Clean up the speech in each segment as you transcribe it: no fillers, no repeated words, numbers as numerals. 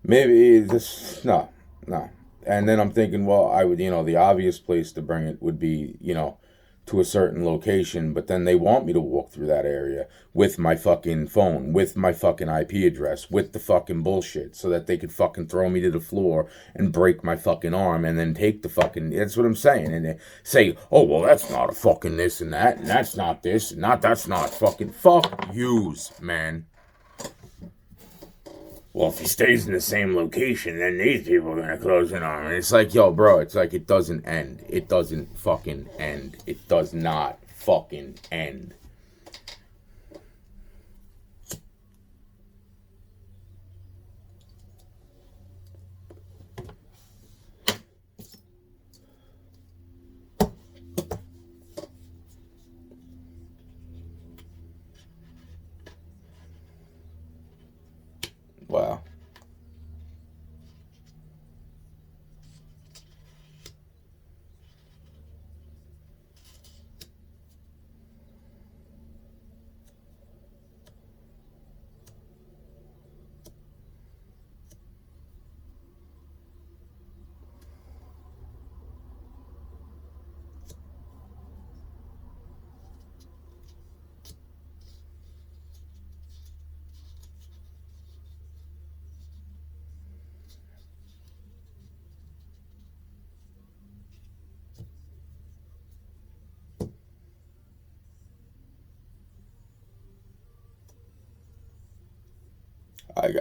Maybe this, no, no. And then I'm thinking, well, I would, the obvious place to bring it would be, to a certain location, but then they want me to walk through that area with my fucking phone, with my fucking IP address, with the fucking bullshit, so that they could fucking throw me to the floor and break my fucking arm and then take the fucking, that's what I'm saying. And they say, oh, well, that's not a fucking this and that's not this, and that's not fucking, fuck yous, man. Well, if he stays in the same location, then these people are gonna close in on him. And it's like, yo, bro, it's like it doesn't end. It doesn't fucking end. It does not fucking end. Wow.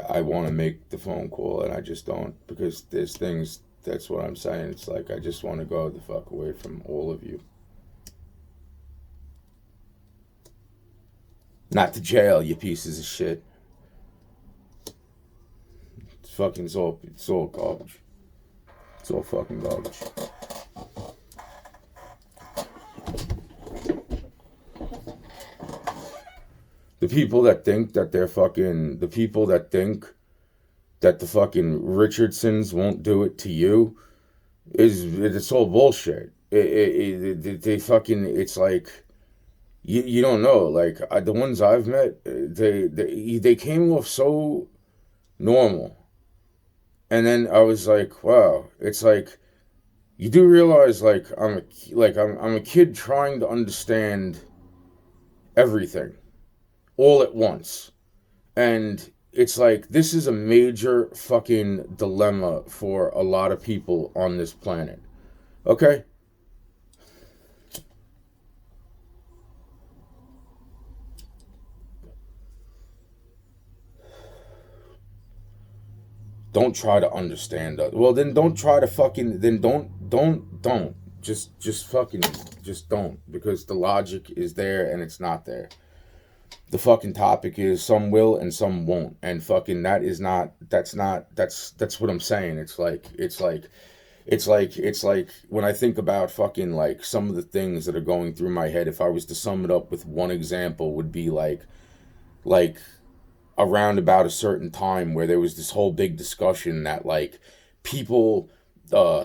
I want to make the phone call and I just don't because there's things. That's what I'm saying. It's like I just want to go the fuck away from all of you. Not to jail, you pieces of shit. It's all garbage. It's all fucking garbage. The people that think that they're fucking, the people that think that the fucking Richardsons won't do it to you it's all bullshit. They fucking, it's like, you don't know. Like, the ones I've met, they came off so normal. And then I was like, wow, it's like, you do realize, like, I'm a kid trying to understand everything all at once. And it's like, this is a major fucking dilemma for a lot of people on this planet. Okay? Don't try to understand us. Well, then don't try to fucking, then don't. Just fucking, just don't. Because the logic is there and it's not there. The fucking topic is some will and some won't, and fucking that is not, that's what I'm saying. It's like when I think about fucking like some of the things that are going through my head, if I was to sum it up with one example, would be like around about a certain time where there was this whole big discussion that like people uh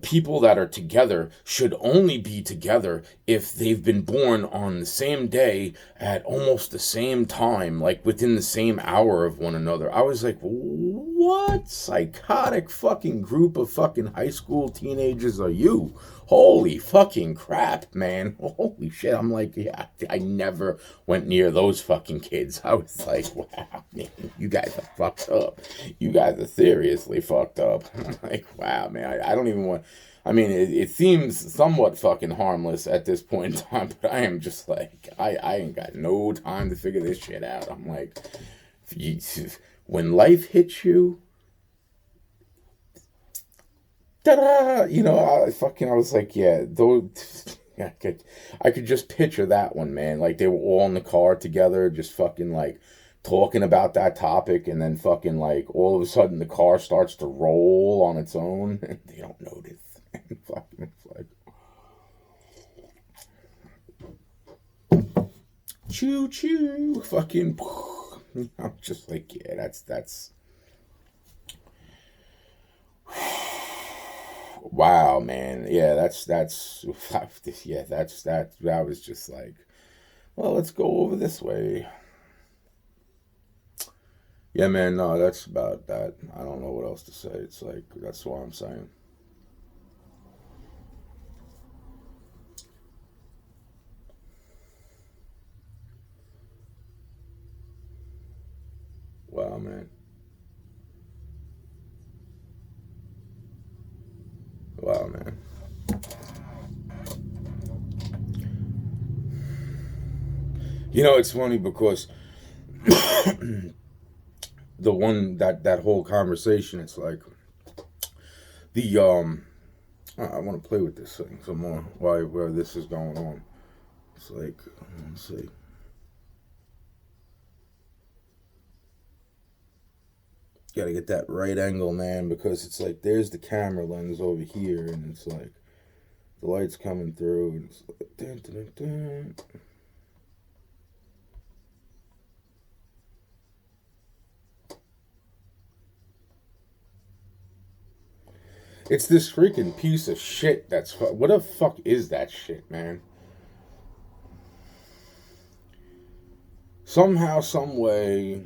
people that are together should only be together if they've been born on the same day at almost the same time, like within the same hour of one another. I was like, what psychotic fucking group of fucking high school teenagers are you? Holy fucking crap, man. Holy shit. I'm like, yeah, I never went near those fucking kids. I was like, wow, man, you guys are fucked up. You guys are seriously fucked up. I'm like, wow, man, I don't even want. I mean, it seems somewhat fucking harmless at this point in time, but I am just like, I ain't got no time to figure this shit out. I'm like, when life hits you, ta-da! I was like, yeah, those. I could just picture that one, man. Like they were all in the car together, just fucking like talking about that topic, and then fucking like all of a sudden the car starts to roll on its own, and they don't notice. And fucking, it's like choo choo, fucking. I'm just like, yeah, that's. Wow, man. Yeah, that's yeah, that was just like, well, let's go over this way. Yeah, man, no, that's about that. I don't know what else to say. It's like, that's what I'm saying. Wow, man. Wow, man. You know, it's funny because the one that whole conversation, it's like the I want to play with this thing some more. Where this is going on? It's like, let's see. Got to get that right angle, man, because it's like there's the camera lens over here, and it's like the light's coming through, and it's like dun, dun, dun, dun. It's this freaking piece of shit. What the fuck is that shit, man? Somehow, some way,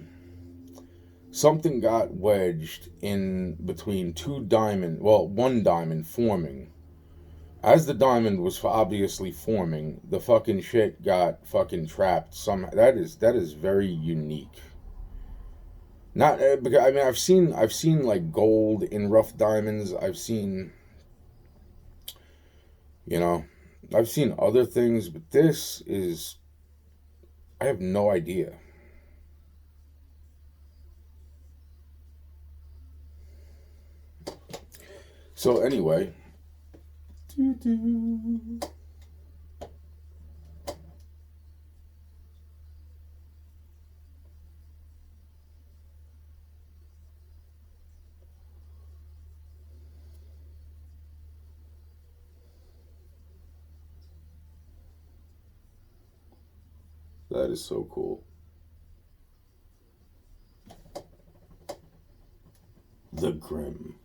something got wedged in between one diamond forming. As the diamond was obviously forming, the fucking shit got fucking trapped somehow. That is very unique. Not because I mean I've seen like gold in rough diamonds. You know, I've seen other things, but this is, I have no idea. So anyway, that is so cool. The Grim.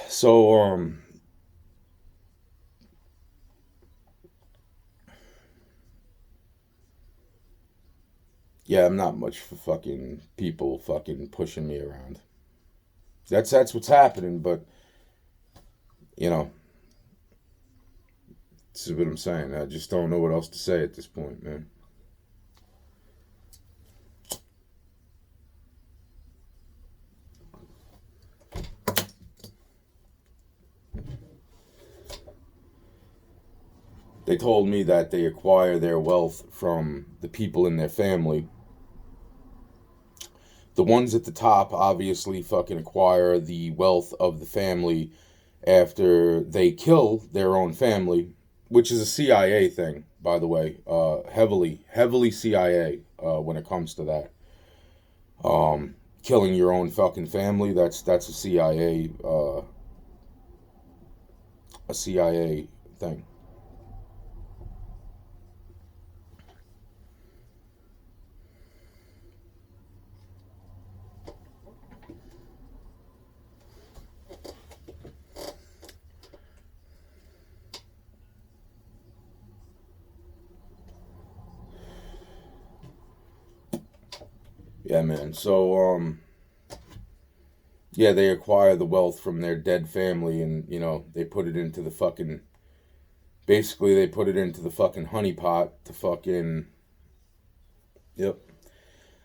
So yeah, I'm not much for fucking people fucking pushing me around. That's what's happening, but you know, this is what I'm saying. I just don't know what else to say at this point, man. They told me that they acquire their wealth from the people in their family. The ones at the top obviously fucking acquire the wealth of the family after they kill their own family, which is a CIA thing, by the way. Heavily CIA when it comes to that. Killing your own fucking family. That's a CIA thing. Yeah, man. So yeah, they acquire the wealth from their dead family, and they put it into the fucking, basically they put it into the fucking honeypot to fucking, yep.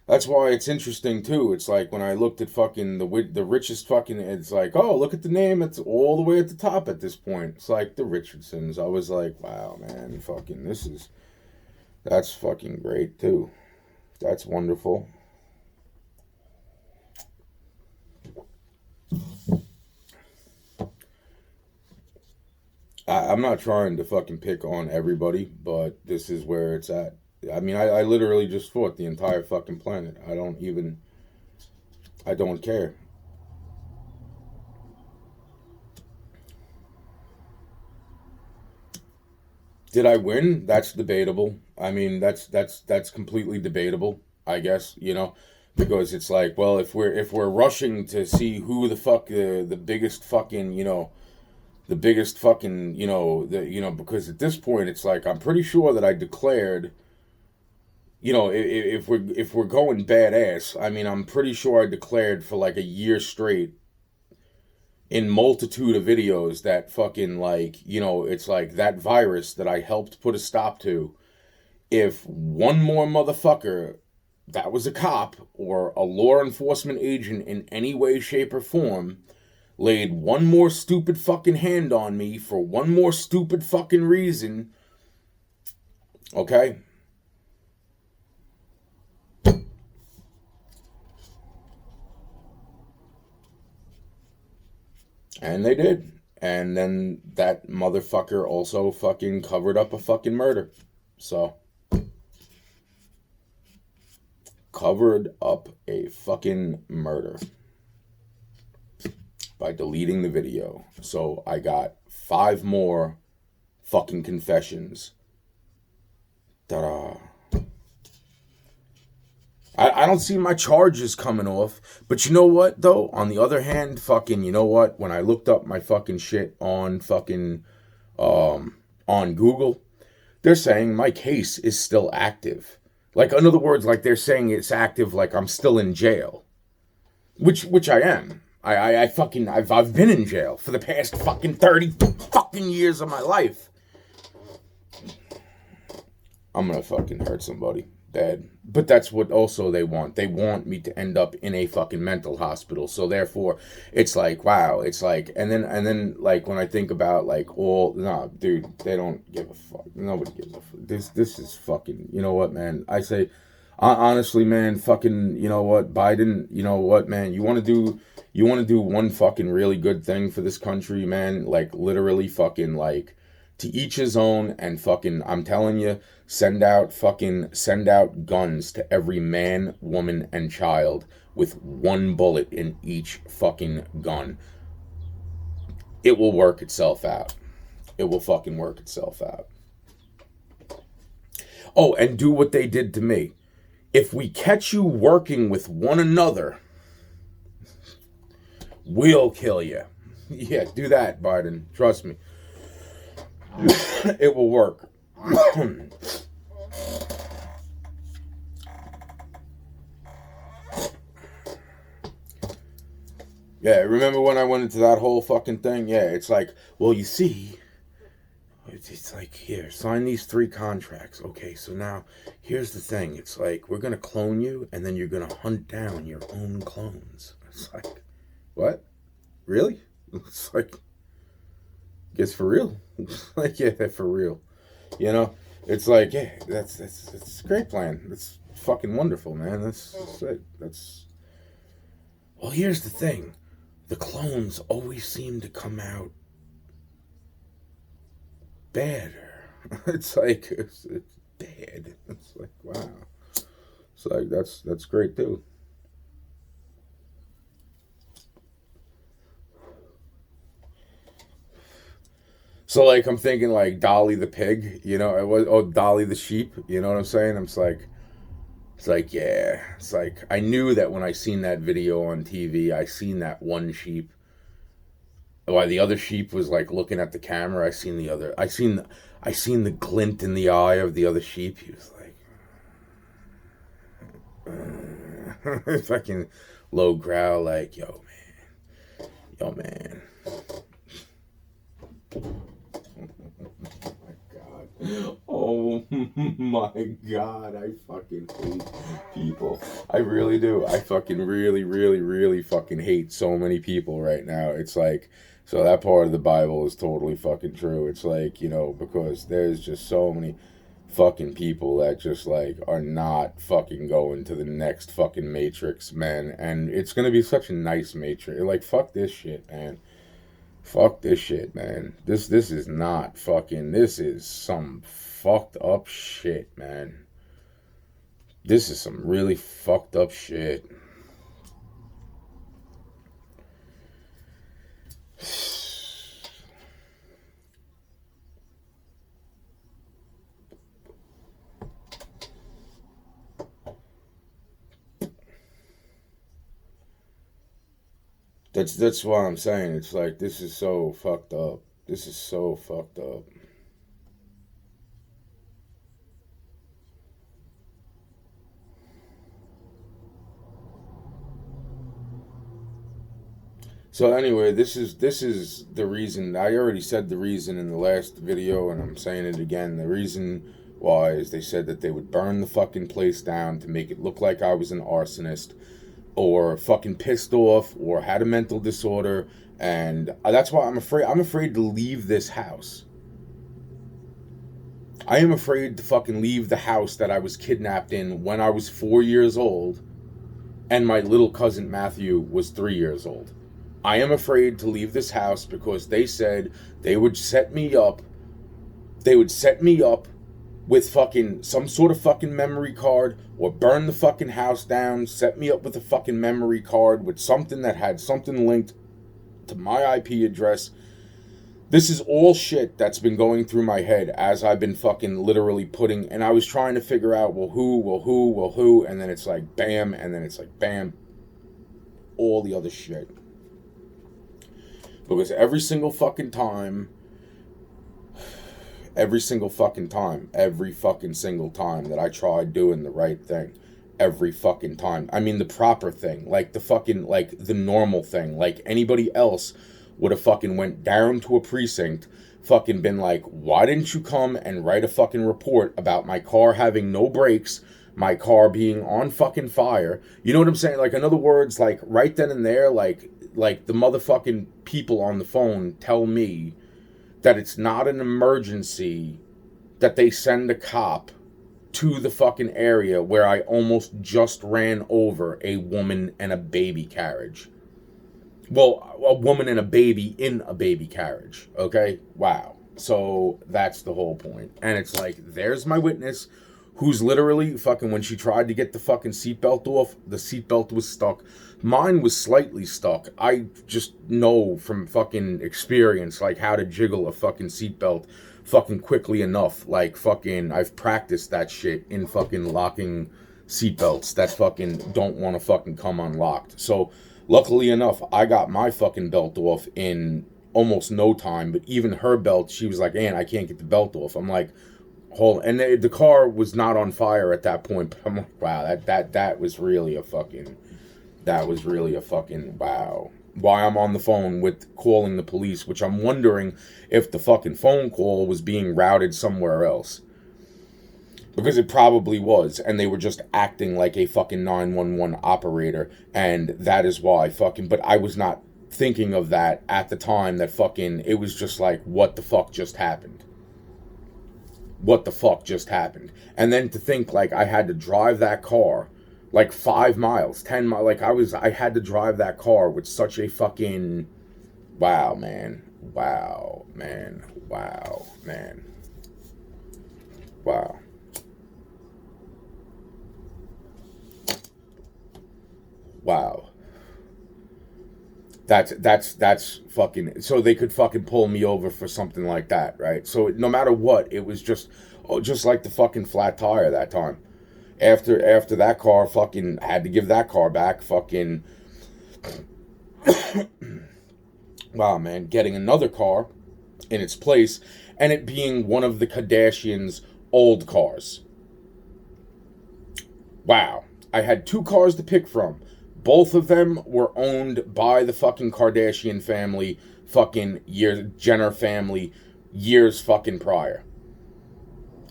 That's why it's interesting too. It's like when I looked at fucking the richest fucking, it's like, oh, look at the name. It's all the way at the top at this point. It's like the Richardsons. I was like, wow, man, fucking that's fucking great too. That's wonderful. I'm not trying to fucking pick on everybody, but this is where it's at. I mean, I literally just fought the entire fucking planet. I don't care. Did I win? That's debatable. I mean, that's completely debatable. I guess because it's like, well, if we're rushing to see who the fuck the biggest fucking the biggest fucking because at this point it's like I'm pretty sure that I declared you know, if we're going badass, I mean, I'm pretty sure I declared for like a year straight in multitude of videos that fucking like, you know, it's like that virus that I helped put a stop to. If one more motherfucker that was a cop or a law enforcement agent in any way, shape, or form laid one more stupid fucking hand on me for one more stupid fucking reason, okay? And they did. And then that motherfucker also fucking covered up a fucking murder. So, covered up a fucking murder by deleting the video. So, I got 5 more fucking confessions. Ta-da. I don't see my charges coming off. But you know what, though? On the other hand, fucking, you know what? When I looked up my fucking shit on fucking, on Google, they're saying my case is still active. Like, in other words, like they're saying it's active like I'm still in jail. Which I am. I fucking, I've been in jail for the past fucking 30 fucking years of my life. I'm gonna fucking hurt somebody bad. But that's what also they want. They want me to end up in a fucking mental hospital. So therefore, it's like, wow, it's like, and then like when I think about like all, nah, dude, they don't give a fuck. Nobody gives a fuck. This is fucking, you know what, man? I say, honestly, man, fucking, you know what, Biden, you know what, man, you want to do one fucking really good thing for this country, man, like literally fucking like to each his own, and fucking, I'm telling you, send out guns to every man, woman, and child with one bullet in each fucking gun. It will work itself out. It will fucking work itself out. Oh, and do what they did to me. If we catch you working with one another, we'll kill you. Yeah, do that, Biden. Trust me. It will work. Yeah, remember when I went into that whole fucking thing? Yeah, it's like, well, you see, it's like, here, sign these 3 contracts. Okay, so now, here's the thing. It's like, we're going to clone you, and then you're going to hunt down your own clones. It's like, what? Really? It's like, guess for real. Like, yeah, for real. You know? It's like, yeah, that's a great plan. That's fucking wonderful, man. That's it. That's... Well, here's the thing. The clones always seem to come out better. It's like it's bad. It's like, wow. It's like that's great too. So like I'm thinking like Dolly the pig, you know, it was Dolly the sheep, you know what I'm saying? It's like yeah, it's like I knew that when I seen that video on TV, I seen that one sheep. Why the other sheep was like looking at the camera. I seen the glint in the eye of the other sheep. He was like fucking low growl like, yo man. Oh my god, I fucking hate people. I really do. I fucking really fucking hate so many people right now. It's like, so that part of the Bible is totally fucking true. It's like, you know, because there's just so many fucking people that just like are not fucking going to the next fucking Matrix, man. And it's gonna be such a nice Matrix. Like, fuck this shit, man. Fuck this shit, man. This is not fucking. This is some fucked up shit, man. This is some really fucked up shit. That's why I'm saying it's like this is so fucked up. This is so fucked up. So anyway, this is the reason. I already said the reason in the last video, and I'm saying it again. The reason why is they said that they would burn the fucking place down to make it look like I was an arsonist, or fucking pissed off, or had a mental disorder, and that's why I'm afraid. I'm afraid to leave this house. I am afraid to fucking leave the house that I was kidnapped in when I was 4 years old, and my little cousin Matthew was 3 years old. I am afraid to leave this house because they said they would set me up. They would set me up with fucking some sort of fucking memory card, or burn the fucking house down, set me up with a fucking memory card with something that had something linked to my IP address. This is all shit that's been going through my head as I've been fucking literally putting, and I was trying to figure out, well, who, and then it's like, bam, and then it's like, bam, all the other shit. Because every single fucking time that I tried doing the right thing, every fucking time, I mean the proper thing, like the fucking, like the normal thing, like anybody else would have fucking went down to a precinct, fucking been like, why didn't you come and write a fucking report about my car having no brakes, my car being on fucking fire? You know what I'm saying? Like, in other words, like right then and there, like the motherfucking people on the phone tell me that it's not an emergency, that they send a cop to the fucking area where I almost just ran over a woman and a baby carriage. Well, a woman and a baby in a baby carriage, okay? Wow. So that's the whole point. And it's like, there's my witness, who's literally fucking, when she tried to get the fucking seatbelt off, the seatbelt was stuck. Mine was slightly stuck. I just know from fucking experience, like, how to jiggle a fucking seatbelt fucking quickly enough. Like, fucking, I've practiced that shit in fucking locking seatbelts that fucking don't want to fucking come unlocked. So, luckily enough, I got my fucking belt off in almost no time. But even her belt, she was like, "Ann, I can't get the belt off." I'm like, hold, and the car was not on fire at that point. But I'm like, wow, that was really a fucking, wow. Why I'm on the phone with calling the police, which I'm wondering if the fucking phone call was being routed somewhere else. Because it probably was, and they were just acting like a fucking 911 operator, and that is why fucking, but I was not thinking of that at the time. That fucking, it was just like, what the fuck just happened? What the fuck just happened? And then to think, like, I had to drive that car like 5 miles, 10 miles, like I had to drive that car with such a fucking, wow, man, wow, man, wow, man, wow. Wow. That's fucking, so they could fucking pull me over for something like that, right? So no matter what, it was just, oh, just like the fucking flat tire that time. After that car, fucking had to give that car back, fucking wow, man, getting another car in its place, and it being one of the Kardashians' old cars. Wow. I had 2 cars to pick from. Both of them were owned by the fucking Kardashian family, fucking Jenner family, years fucking prior.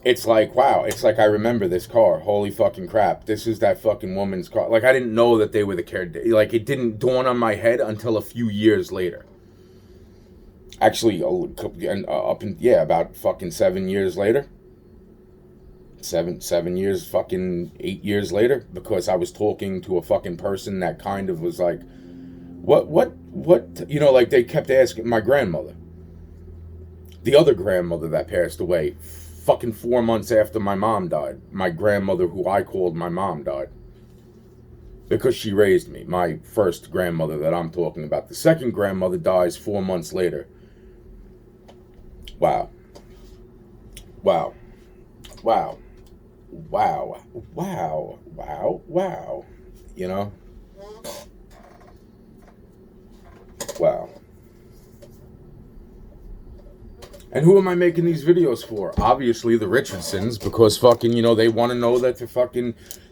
It's like, wow, it's like, I remember this car. Holy fucking crap. This is that fucking woman's car. Like, I didn't know that they were the Kardashians. Like, it didn't dawn on my head until a few years later. Actually, about fucking 7 years later. 7 years, fucking 8 years later, because I was talking to a fucking person that kind of was like, what, you know, like, they kept asking my grandmother, the other grandmother that passed away, fucking 4 months after my mom died. My grandmother, who I called my mom, died because she raised me. My first grandmother that I'm talking about. The second grandmother dies 4 months later. Wow. Wow. Wow. Wow, wow, wow, wow, you know? Wow. And who am I making these videos for? Obviously the Richardsons, because fucking, you know, they want to know that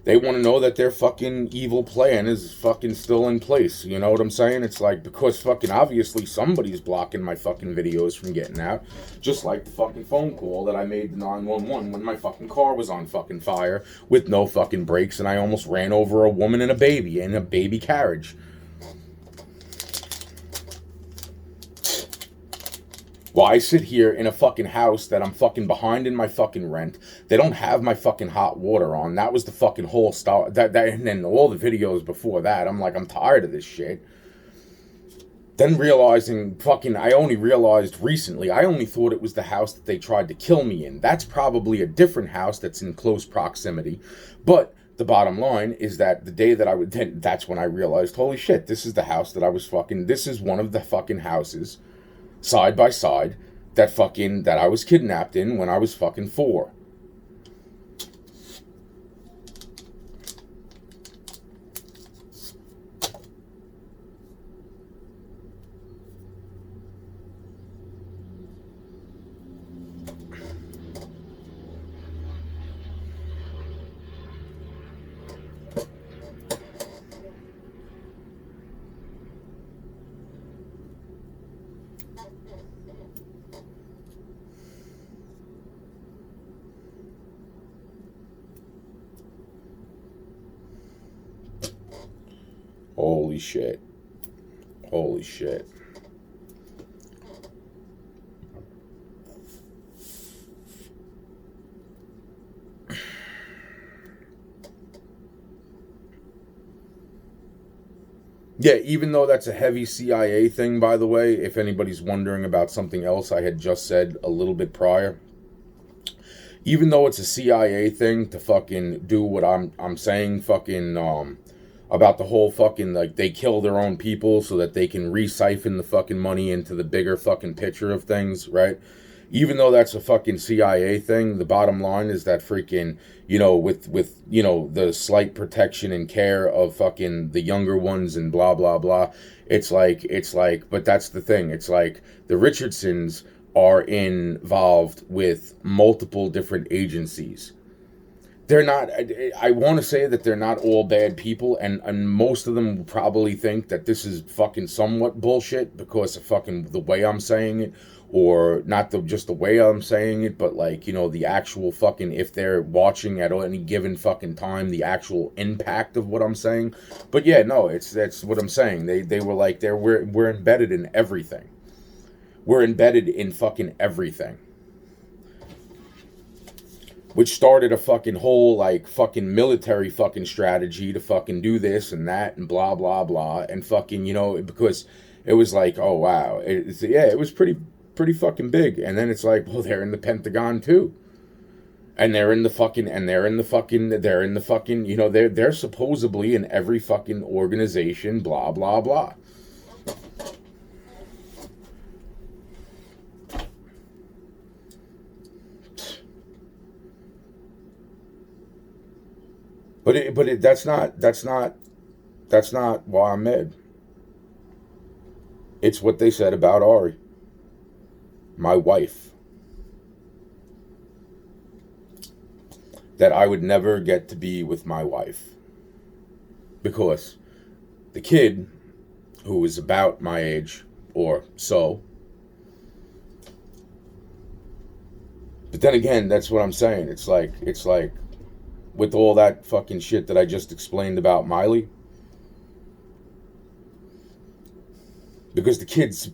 They want to know that their fucking evil plan is fucking still in place. You know what I'm saying? It's like, because fucking obviously somebody's blocking my fucking videos from getting out. Just like the fucking phone call that I made to 911 when my fucking car was on fucking fire with no fucking brakes and I almost ran over a woman and a baby in a baby carriage. Well, I sit here in a fucking house that I'm fucking behind in my fucking rent. They don't have my fucking hot water on. That was the fucking whole start. And then all the videos before that. I'm like, I'm tired of this shit. Then realizing I only realized recently, I only thought it was the house that they tried to kill me in. That's probably a different house that's in close proximity. But the bottom line is that the day that that's when I realized, holy shit, this is the house that this is one of the fucking houses side by side that I was kidnapped in when I was fucking 4. Holy shit. Holy shit. Yeah, even though that's a heavy CIA thing, by the way, if anybody's wondering about something else I had just said a little bit prior, even though it's a CIA thing to fucking do what I'm saying, fucking about the whole fucking, like, they kill their own people so that they can re-siphon the fucking money into the bigger fucking picture of things, right? Even though that's a fucking CIA thing, the bottom line is that freaking, with the slight protection and care of fucking the younger ones and blah blah blah. It's like, but that's the thing. It's like the Richardsons are involved with multiple different agencies. They're not, I want to say that they're not all bad people, and most of them will probably think that this is fucking somewhat bullshit because of fucking the way I'm saying it, or not just the way I'm saying it, but like, the actual fucking, if they're watching at any given fucking time, the actual impact of what I'm saying. But yeah, no, that's what I'm saying. They were like, we're embedded in everything. We're embedded in fucking everything. Which started a fucking whole, like, fucking military fucking strategy to fucking do this and that and blah, blah, blah. And fucking, because it was like, oh, wow. It was pretty fucking big. And then it's like, well, they're in the Pentagon, too. And they're in the fucking, they're supposedly in every fucking organization, blah, blah, blah. That's not why I'm mad. It's what they said about Ari, my wife, that I would never get to be with my wife because the kid, who is about my age or so, but then again, that's what I'm saying. It's like with all that fucking shit that I just explained about Miley, because the kid's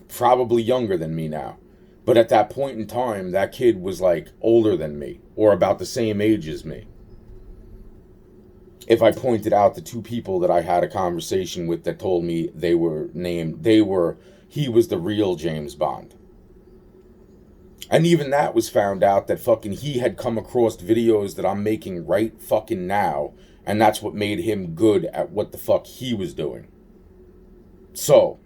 probably younger than me now. But at that point in time, that kid was like older than me or about the same age as me. If I pointed out the 2 people that I had a conversation with that told me he was the real James Bond. And even that was found out that fucking he had come across videos that I'm making right fucking now, and that's what made him good at what the fuck he was doing. So,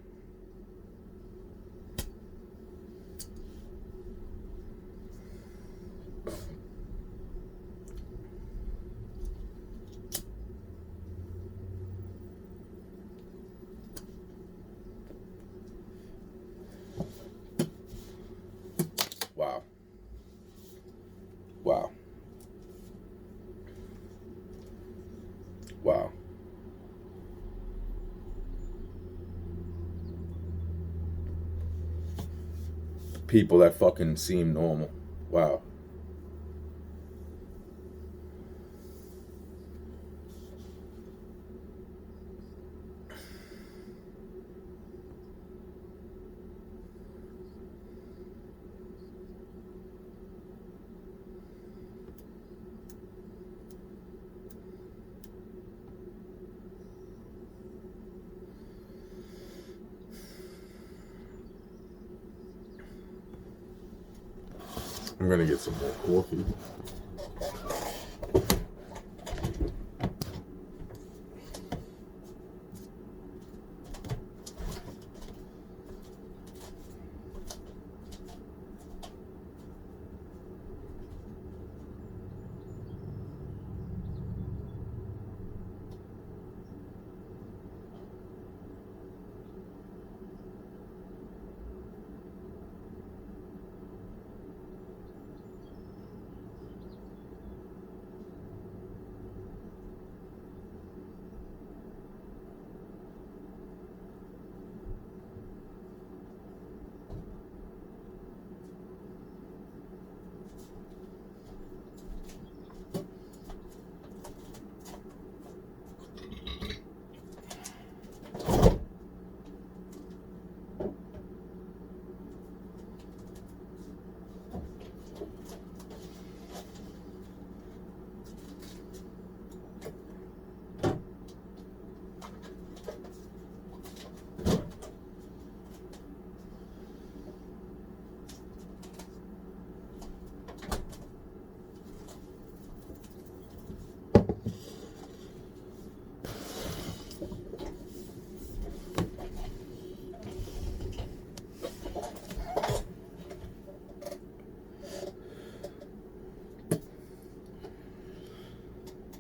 wow. Wow. Wow. People that fucking seem normal. Wow. I'm gonna get some more coffee.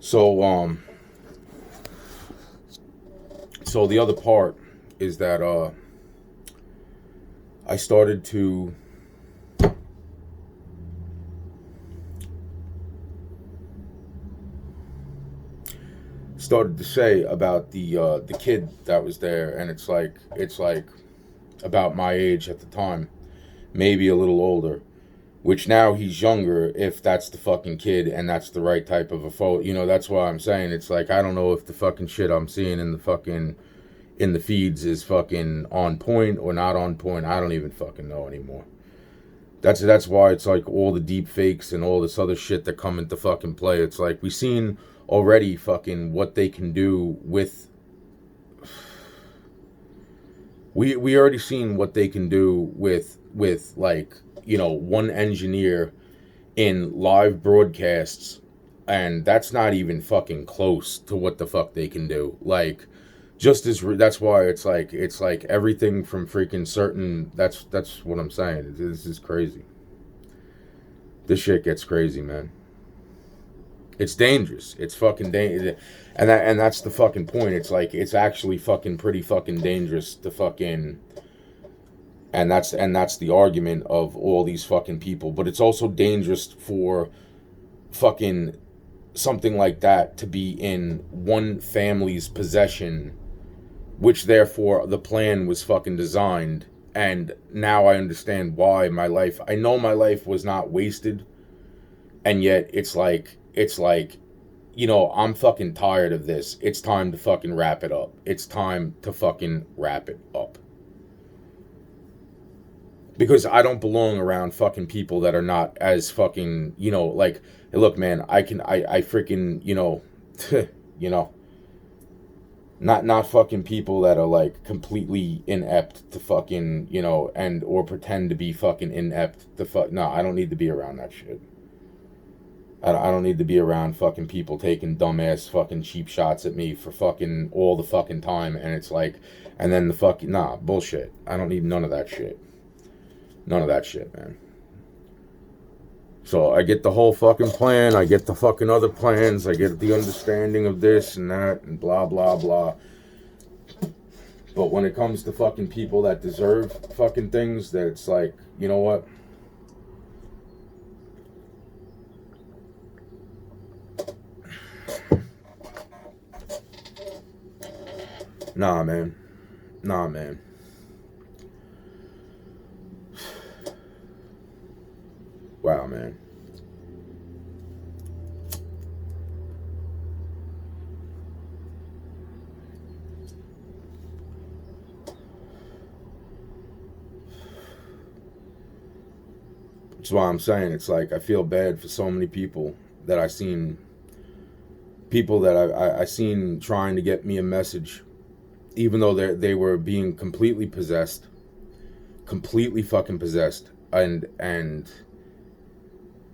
So so the other part is that I started to say about the kid that was there, and it's like about my age at the time, maybe a little older, which now he's younger, if that's the fucking kid and that's the right type of a photo. That's why I'm saying it's like, I don't know if the fucking shit I'm seeing in the feeds is fucking on point or not on point. I don't even fucking know anymore. That's why it's like all the deep fakes and all this other shit that come into fucking play. It's like we seen already fucking what they can do with. We already seen what they can do with like, one engineer in live broadcasts, and that's not even fucking close to what the fuck they can do. Like, that's why it's like everything from freaking certain. That's what I'm saying. This is crazy. This shit gets crazy, man. It's dangerous. It's fucking dangerous, and that's the fucking point. It's like it's actually fucking pretty fucking dangerous to fucking. And that's the argument of all these fucking people. But it's also dangerous for fucking something like that to be in one family's possession, which therefore the plan was fucking designed. And now I understand why I know my life was not wasted, and yet it's like, I'm fucking tired of this. It's time to fucking wrap it up. It's time to fucking wrap it up. Because I don't belong around fucking people that are not as fucking, like, hey, look, man, I freaking, you know, not fucking people that are like completely inept to fucking, and or pretend to be fucking inept to fuck. No, I don't need to be around that shit. I don't need to be around fucking people taking dumbass fucking cheap shots at me for fucking all the fucking time. And it's like, and then the fucking, nah, bullshit. I don't need none of that shit. None of that shit, man. So I get the whole fucking plan. I get the fucking other plans. I get the understanding of this and that and blah, blah, blah. But when it comes to fucking people that deserve fucking things, that it's like, you know what? Nah, man. Nah, man. Wow, man. That's why I'm saying it's like I feel bad for so many people that I seen, people that I seen trying to get me a message, even though they were being completely possessed, completely fucking possessed, and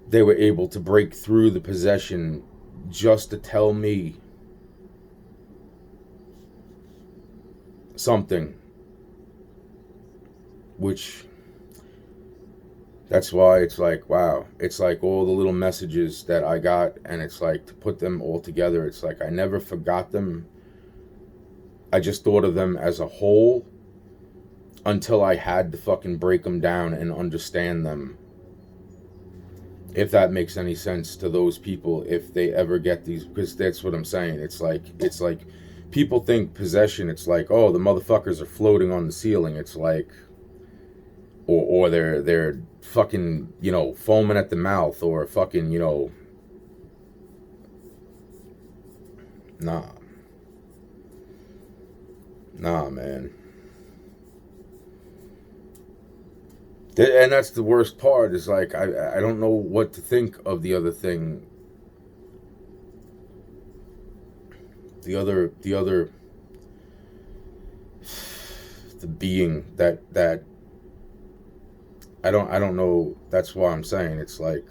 they were able to break through the possession just to tell me something, which, that's why it's like, wow, it's like all the little messages that I got, and it's like to put them all together, it's like I never forgot them. I just thought of them as a whole until I had to fucking break them down and understand them. If that makes any sense to those people, if they ever get these, because that's what I'm saying. It's like people think possession, it's like, oh, the motherfuckers are floating on the ceiling. It's like, or they're fucking, foaming at the mouth, or fucking, nah. Nah, man. And that's the worst part, is like I don't know what to think of the other thing. The other the being that I don't know. That's why I'm saying it's like,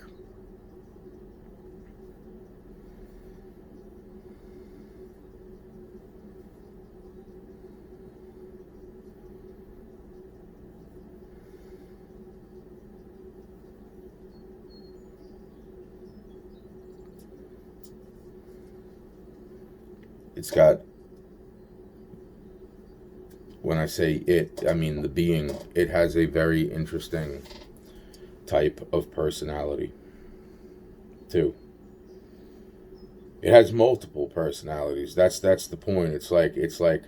it's got, when I say it, I mean the being. It has a very interesting type of personality too. It has multiple personalities. That's the point. It's like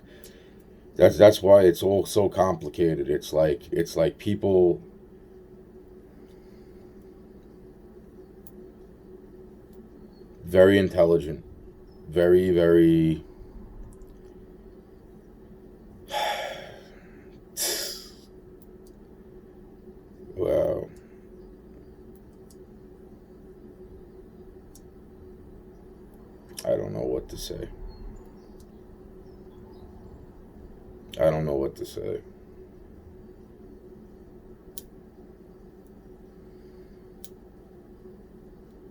that's why it's all so complicated. It's like people, very intelligent, very very wow. I don't know what to say. I don't know what to say.